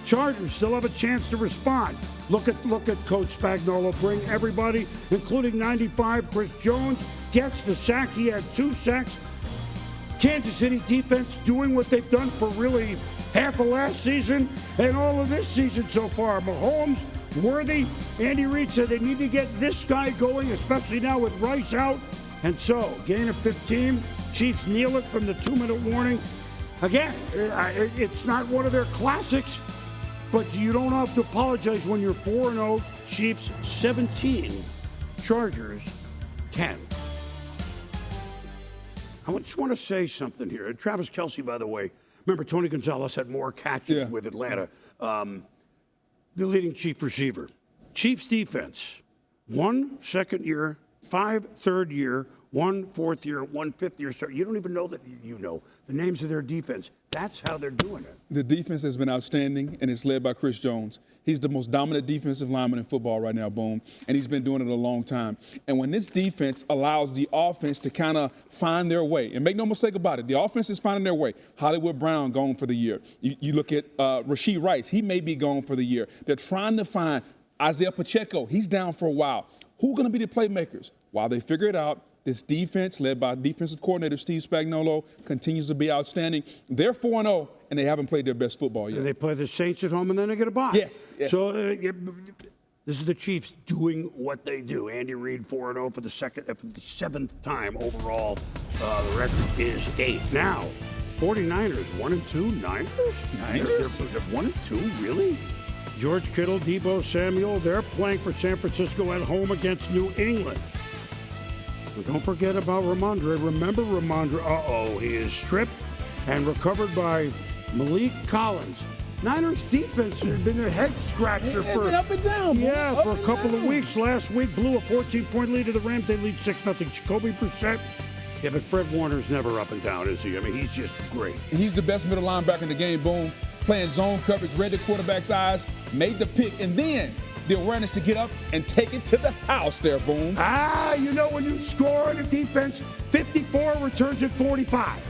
Chargers still have a chance to respond. Look at Coach Spagnuolo bring everybody, including 95. Chris Jones gets the sack. He had 2 sacks. Kansas City defense doing what they've done for really half of last season and all of this season so far. Mahomes, Worthy, Andy Reid said they need to get this guy going, especially now with Rice out. And so, gain of 15. Chiefs kneel it from the 2-minute warning. Again, it's not one of their classics, but you don't have to apologize when you're 4-0. Chiefs 17, Chargers 10. I just want to say something here. Travis Kelce, by the way, remember Tony Gonzalez had more catches with Atlanta. The leading Chief receiver. Chiefs defense, 1 second year, 5 third year, 1 fourth year, 1 fifth year start. You don't even know that you know the names of their defense. That's how they're doing it. The defense has been outstanding, and it's led by Chris Jones. He's the most dominant defensive lineman in football right now, Boom, and he's been doing it a long time. And when this defense allows the offense to kind of find their way, and make no mistake about it, the offense is finding their way. Hollywood Brown gone for the year. You look at Rashee Rice, he may be gone for the year. They're trying to find Isaiah Pacheco. He's down for a while. Who are going to be the playmakers? While they figure it out, this defense, led by defensive coordinator Steve Spagnuolo, continues to be outstanding. They're 4-0, and they haven't played their best football yet. They play the Saints at home, and then they get a bye. Yes. So this is the Chiefs doing what they do. Andy Reid 4-0 for the 7th time overall. The record is 8. Now, 49ers 1-2. Niners? They're 1-2, really? George Kittle, Deebo Samuel, they're playing for San Francisco at home against New England. And don't forget about Ramondre. Remember Ramondre. He is stripped and recovered by Malik Collins. Niners defense has been a head scratcher for up and down. Yeah, for a couple of weeks. Last week blew a 14-point lead to the Rams. They lead 6-0. Jacoby Brissett. Yeah, but Fred Warner's never up and down, is he? I mean, he's just great. He's the best middle linebacker in the game, Boom. Playing zone coverage, read the quarterback's eyes, made the pick, and then the awareness to get up and take it to the house there, Boom. You know when you score on a defense, 54 returns at 45.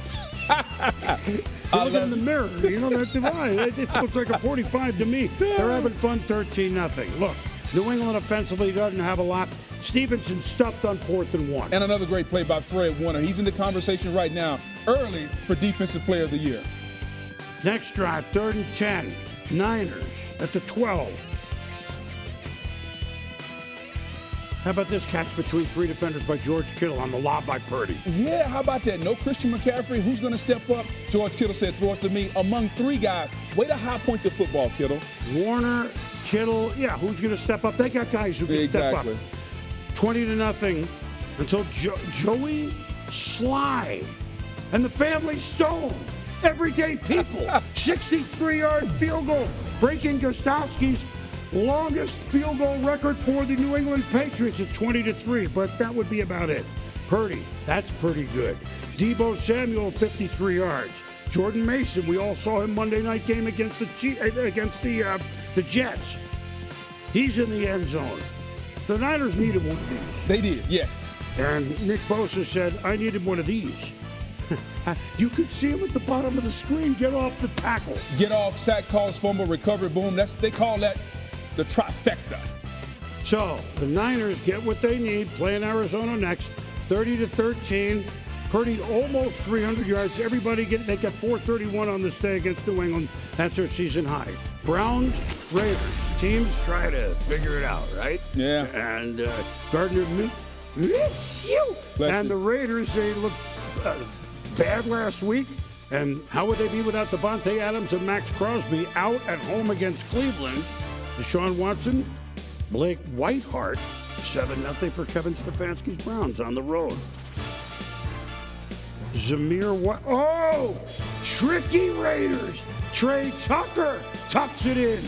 Look in the mirror, you know that divide. It looks like a 45 to me. They're having fun 13-0. Look, New England offensively doesn't have a lot. Stevenson stuffed on 4th and 1. And another great play by Fred Warner. He's in the conversation right now, early for Defensive Player of the Year. Next drive, 3rd and 10. Niners at the 12. How about this catch between 3 defenders by George Kittle on the lob by Purdy? Yeah, how about that? No Christian McCaffrey. Who's going to step up? George Kittle said, throw it to me. Among 3 guys, way to high point the football, Kittle. Warner, Kittle, who's going to step up? They got guys who can step up. 20-0 until Joey Sly and the family Stone. Everyday people. 63-yard field goal, breaking Gostowski's longest field goal record for the New England Patriots at 20-3, but that would be about it. Purdy, that's pretty good. Deebo Samuel, 53 yards. Jordan Mason, we all saw him Monday night game against the Jets. He's in the end zone. The Niners needed one of these. They did, yes. And Nick Bosa said, I needed one of these. You could see him at the bottom of the screen. Get off the tackle. Get off, sack, calls, fumble, recovery, Boom. They call that the trifecta. So the Niners get what they need, playing Arizona next, 30-13. Purdy almost 300 yards. Everybody they got 431 on this day against New England. That's their season high. Browns, Raiders. Teams try to figure it out, right? Yeah. And Gardner and the Raiders, they looked bad last week. And how would they be without Devontae Adams and Max Crosby out at home against Cleveland? Deshaun Watson, Blake Whiteheart, 7-0 for Kevin Stefanski's Browns on the road. Tricky Raiders. Trey Tucker tucks it in.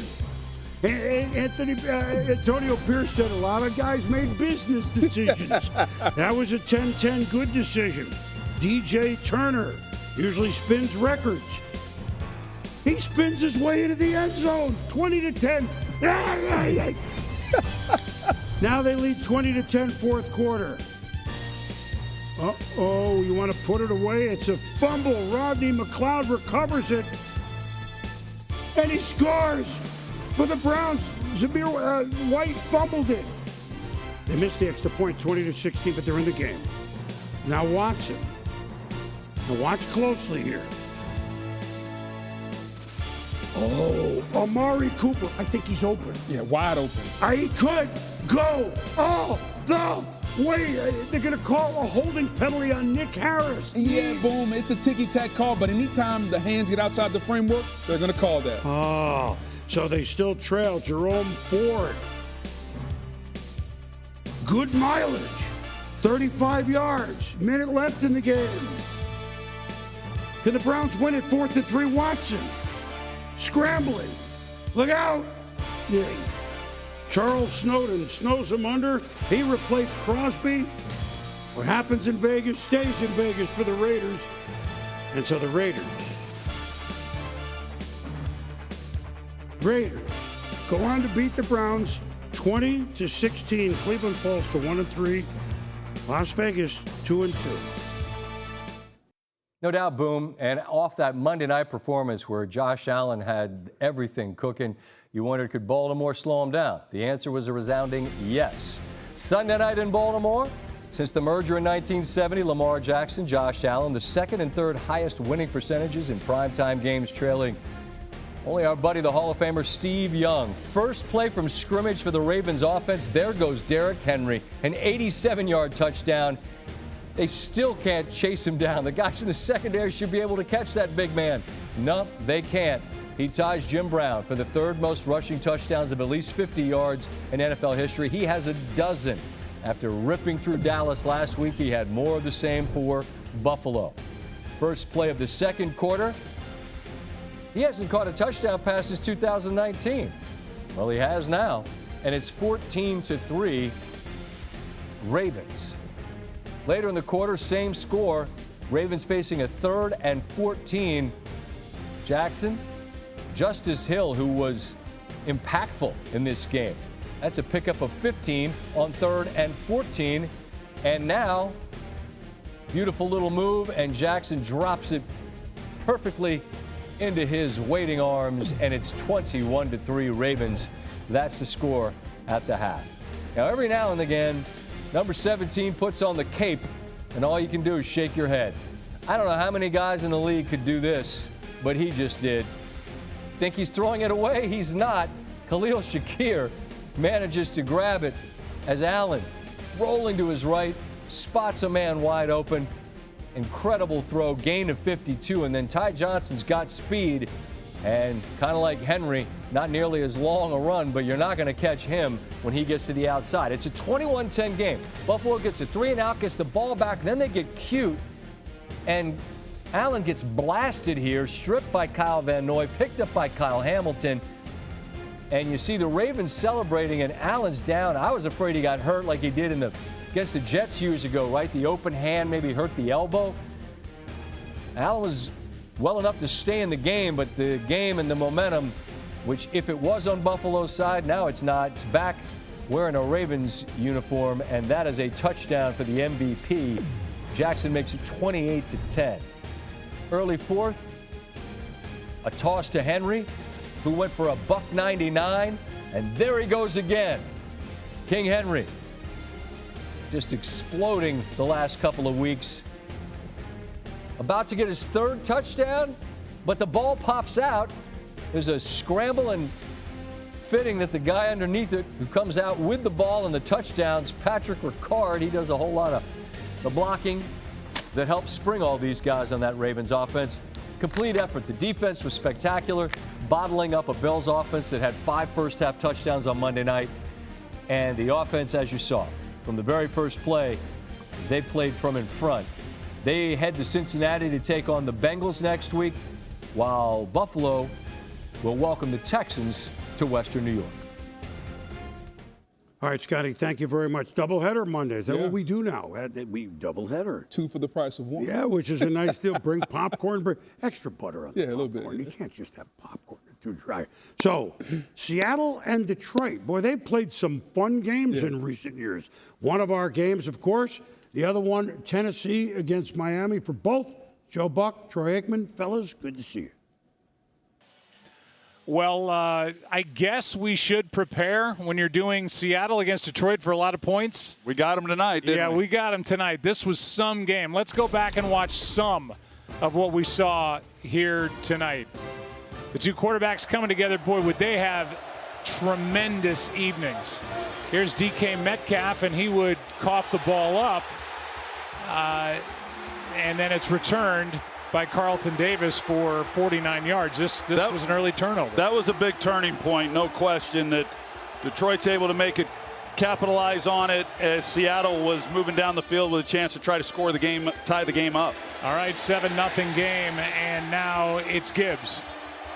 Antonio Pierce said a lot of guys made business decisions. That was a 10-10 good decision. DJ Turner usually spins records. He spins his way into the end zone, 20-10. Now they lead 20-10 fourth quarter. Uh-oh, you want to put it away? It's a fumble. Rodney McLeod recovers it. And he scores for the Browns. Zamir White fumbled it. They missed the extra point, 20-16, but they're in the game. Now Watson. Now watch closely here. Oh, Amari Cooper. I think he's open. Yeah, wide open. He could go all the way. They're going to call a holding penalty on Nick Harris. Yeah, boom. It's a ticky-tack call, but anytime the hands get outside the framework, they're going to call that. Oh, so they still trail Jerome Ford. Good mileage. 35 yards. Minute left in the game. Can the Browns win it? 4th and 3. Watson. Scrambling. Look out. Yeah. Charles Snowden snows him under. He replaced Crosby. What happens in Vegas stays in Vegas for the Raiders. And so the Raiders go on to beat the Browns 20-16. Cleveland falls to 1-3. Las Vegas 2-2. No doubt, Boom. And off that Monday night performance where Josh Allen had everything cooking, you wondered, could Baltimore slow him down? The answer was a resounding yes. Sunday night in Baltimore, since the merger in 1970, Lamar Jackson, Josh Allen, the second and third highest winning percentages in primetime games, trailing only our buddy, the Hall of Famer Steve Young. First play from scrimmage for the Ravens offense. There goes Derrick Henry, an 87-yard touchdown. They still can't chase him down. The guys in the secondary should be able to catch that big man. No, they can't. He ties Jim Brown for the third most rushing touchdowns of at least 50 yards in NFL history. He has a dozen. After ripping through Dallas last week, he had more of the same for Buffalo. First play of the second quarter. He hasn't caught a touchdown pass since 2019. Well, he has now, and it's 14-3 Ravens. Later in the quarter, same score. Ravens facing a 3rd and 14. Jackson, Justice Hill, who was impactful in this game. That's a pickup of 15 on 3rd and 14. And now, beautiful little move, and Jackson drops it perfectly into his waiting arms, and it's 21-3 Ravens. That's the score at the half. Now, every now and again, number 17 puts on the cape, and all you can do is shake your head. I don't know how many guys in the league could do this, but he just did. Think he's throwing it away? He's not. Khalil Shakir manages to grab it as Allen, rolling to his right, spots a man wide open. Incredible throw, gain of 52, and then Ty Johnson's got speed, and kind of like Henry, not nearly as long a run, but you're not going to catch him when he gets to the outside. It's a 21-10 game. Buffalo gets a 3-and-out, gets the ball back, then they get cute, and Allen gets blasted here, stripped by Kyle Van Noy, picked up by Kyle Hamilton, and you see the Ravens celebrating, and Allen's down. I was afraid he got hurt like he did against the Jets years ago, right? The open hand maybe hurt the elbow. Allen was well enough to stay in the game, but the game and the momentum, which if it was on Buffalo's side, now it's not. It's back wearing a Ravens uniform, and that is a touchdown for the MVP. Jackson makes it 28-10. Early fourth, a toss to Henry, who went for a $199, and there he goes again. King Henry, just exploding the last couple of weeks. About to get his 3rd touchdown, but the ball pops out. There's a scramble, and fitting that the guy underneath it who comes out with the ball and the touchdowns, Patrick Ricard, he does a whole lot of the blocking that helps spring all these guys on that Ravens offense. Complete effort. The defense was spectacular, bottling up a Bills offense that had 5 first-half touchdowns on Monday night. And the offense, as you saw, from the very first play, they played from in front. They head to Cincinnati to take on the Bengals next week, while Buffalo will welcome the Texans to Western New York. All right, Scotty, thank you very much. Doubleheader Monday. Is that Yeah. what we do now? We doubleheader. 2 for the price of 1. Yeah, which is a nice deal. Bring popcorn, bring extra butter on the Yeah, a little popcorn. bit. You can't just have popcorn. too dry. So, Seattle and Detroit, boy, they've played some fun games in recent years. One of our games, of course, the other one, Tennessee against Miami. For both, Joe Buck, Troy Aikman, fellas, good to see you. Well, I guess we should prepare when you're doing Seattle against Detroit for a lot of points. We got them tonight, didn't we? We got them tonight. This was some game. Let's go back and watch some of what we saw here tonight. The two quarterbacks coming together, boy, would they have tremendous evenings. Here's DK Metcalf, and he would cough the ball up, and then it's returned by Carlton Davis for 49 yards. This was an early turnover. That was a big turning point, no question, that Detroit's able to make it, capitalize on it as Seattle was moving down the field with a chance to try to score the game, tie the game up. All right, 7-0 game, and now it's Gibbs.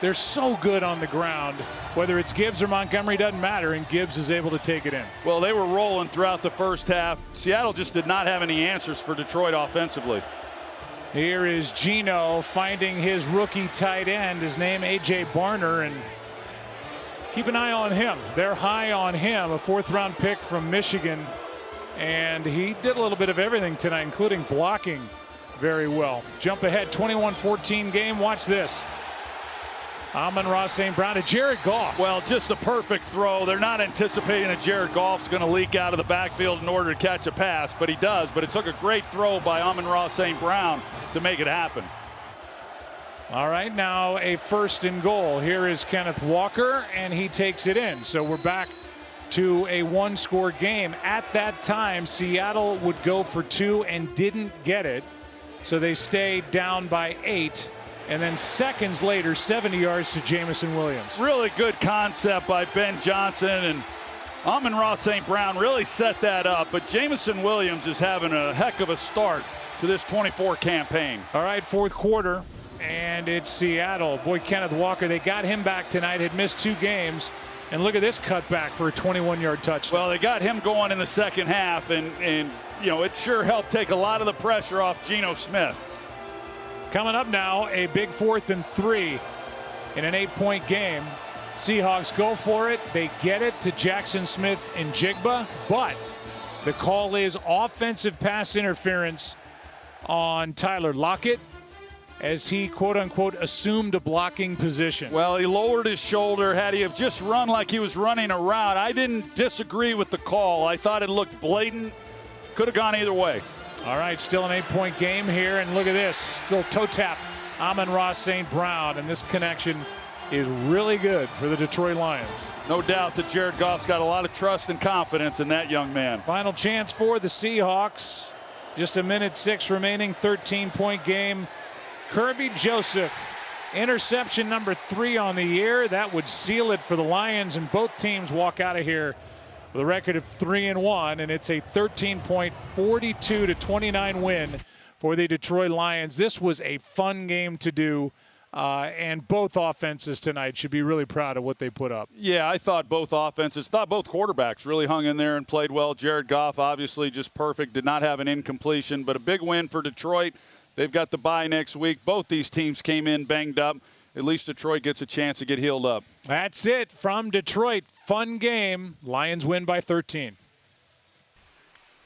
They're so good on the ground. Whether it's Gibbs or Montgomery doesn't matter, and Gibbs is able to take it in. Well, they were rolling throughout the first half. Seattle just did not have any answers for Detroit offensively. Here is Geno finding his rookie tight end, his name A.J. Barner, and keep an eye on him. They're high on him, a fourth-round pick from Michigan, and he did a little bit of everything tonight, including blocking very well. Jump ahead, 21-14 game. Watch this. Amon-Ra St. Brown to Jared Goff. Well, just a perfect throw. They're not anticipating that Jared Goff's going to leak out of the backfield in order to catch a pass, but he does. But it took a great throw by Amon-Ra St. Brown to make it happen. All right, now a 1st and goal. Here is Kenneth Walker, and he takes it in. So we're back to a one-score game. At that time, Seattle would go for 2 and didn't get it. So they stayed down by 8. And then seconds later, 70 yards to Jameson Williams. Really good concept by Ben Johnson, and Amon-Ra St. Brown really set that up. But Jameson Williams is having a heck of a start to this 24 campaign. All right, 4th quarter, and it's Seattle. Boy, Kenneth Walker, they got him back tonight, had missed 2 games. And look at this cutback for a 21-yard touchdown. Well, they got him going in the second half, and you know, it sure helped take a lot of the pressure off Geno Smith. Coming up now, a big 4th and 3 in an 8-point game. Seahawks go for it. They get it to Jackson Smith and Jigba, but the call is offensive pass interference on Tyler Lockett as he, quote-unquote, assumed a blocking position. Well, he lowered his shoulder. Had he have just run like he was running a route, I didn't disagree with the call. I thought it looked blatant. Could have gone either way. All right, still an 8-point game here, and look at this. Still toe tap Amon-Ra St. Brown, and this connection is really good for the Detroit Lions. No doubt that Jared Goff's got a lot of trust and confidence in that young man. Final chance for the Seahawks. Just 1:06 remaining, 13-point game. Kirby Joseph, interception number 3 on the year. That would seal it for the Lions, and both teams walk out of here with a record of 3-1, and it's a 13-point, 42-29 win for the Detroit Lions. This was a fun game to do, and both offenses tonight should be really proud of what they put up. Yeah, I thought both quarterbacks really hung in there and played well. Jared Goff, obviously just perfect, did not have an incompletion, but a big win for Detroit. They've got the bye next week. Both these teams came in banged up. At least Detroit gets a chance to get healed up. That's it from Detroit. Fun game. Lions win by 13.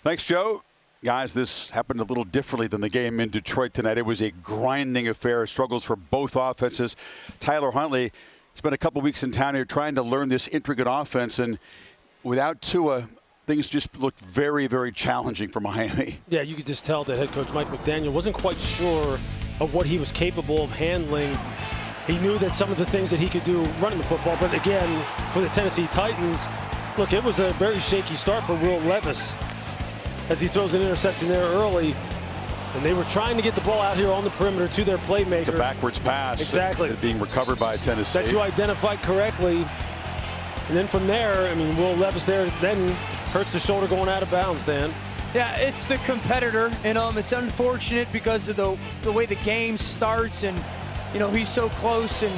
Thanks, Joe. Guys, this happened a little differently than the game in Detroit tonight. It was a grinding affair. Struggles for both offenses. Tyler Huntley spent a couple weeks in town here trying to learn this intricate offense, and without Tua, things just looked very, very challenging for Miami. Yeah, you could just tell that head coach Mike McDaniel wasn't quite sure of what he was capable of handling. He knew that some of the things that he could do running the football, but again, for the Tennessee Titans, look, it was a very shaky start for Will Levis as he throws an interception there early. And they were trying to get the ball out here on the perimeter to their playmaker. It's a backwards pass. Exactly. Being recovered by Tennessee. That you identified correctly. And then from there, I mean, Will Levis there then hurts the shoulder going out of bounds, Dan. Yeah, it's the competitor in him. It's unfortunate because of the way the game starts, and you know, he's so close and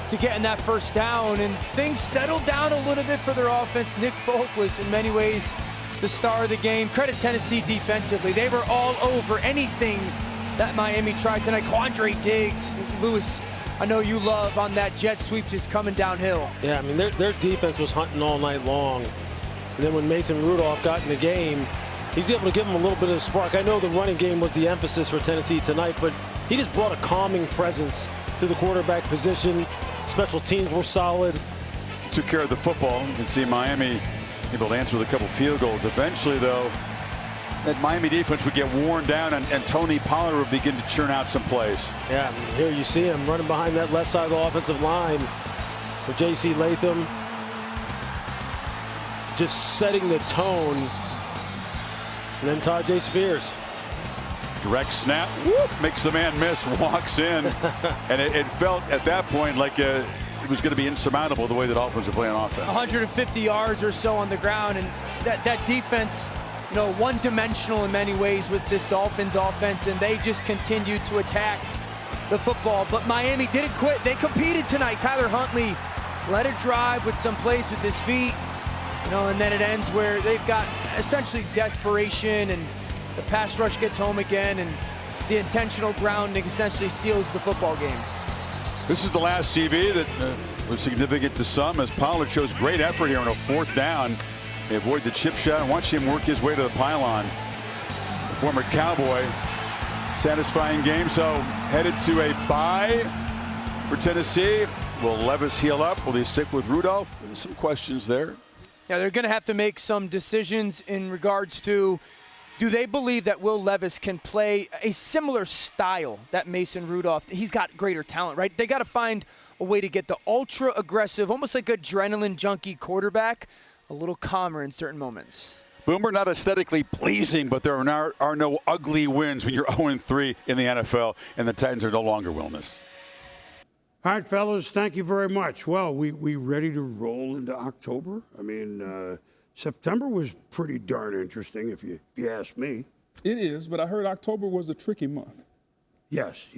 to getting that first down, and things settled down a little bit for their offense. Nick Folk was in many ways the star of the game. Credit Tennessee defensively. They were all over anything that Miami tried tonight. Quandre Diggs, Lewis I know you love on that jet sweep just coming downhill. Yeah, I mean, their defense was hunting all night long. And then when Mason Rudolph got in the game, he's able to give them a little bit of a spark. I know the running game was the emphasis for Tennessee tonight, but he just brought a calming presence to the quarterback position. Special teams were solid. Took care of the football. You can see Miami able to answer with a couple field goals. Eventually, though, that Miami defense would get worn down, and Tony Pollard would begin to churn out some plays. Yeah, here you see him running behind that left side of the offensive line for J.C. Latham. Just setting the tone. And then Todd J. Spears. Direct snap, whoop, makes the man miss, walks in. And it felt at that point like it was going to be insurmountable the way that Dolphins are playing offense. 150 yards or so on the ground, and that defense, you know, one-dimensional in many ways was this Dolphins offense, and they just continued to attack the football. But Miami didn't quit. They competed tonight. Tyler Huntley led a drive with some plays with his feet, you know, and then it ends where they've got essentially desperation, and the pass rush gets home again, and the intentional grounding essentially seals the football game. This is the last TV that was significant to some, as Pollard shows great effort here on a 4th down. They avoid the chip shot and watch him work his way to the pylon. The former Cowboy, satisfying game. So headed to a bye for Tennessee. Will Levis heal up? Will he stick with Rudolph? There's some questions there. Yeah, they're going to have to make some decisions in regards to, do they believe that Will Levis can play a similar style that Mason Rudolph? He's got greater talent, right? They got to find a way to get the ultra aggressive, almost like adrenaline junkie quarterback a little calmer in certain moments. Boomer, not aesthetically pleasing, but there are no ugly wins when you're 0-3 in the NFL, and the Titans are no longer winless. All right, fellas, thank you very much. Well, we ready to roll into October? I mean, September was pretty darn interesting, if you ask me. It is, but I heard October was a tricky month. Yes.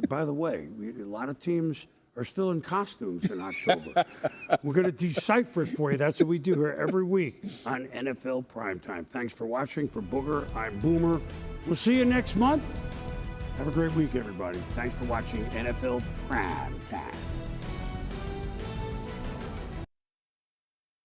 By the way, a lot of teams are still in costumes in October. We're going to decipher it for you. That's what we do here every week on NFL Primetime. Thanks for watching. For Booger, I'm Boomer. We'll see you next month. Have a great week, everybody. Thanks for watching NFL Primetime.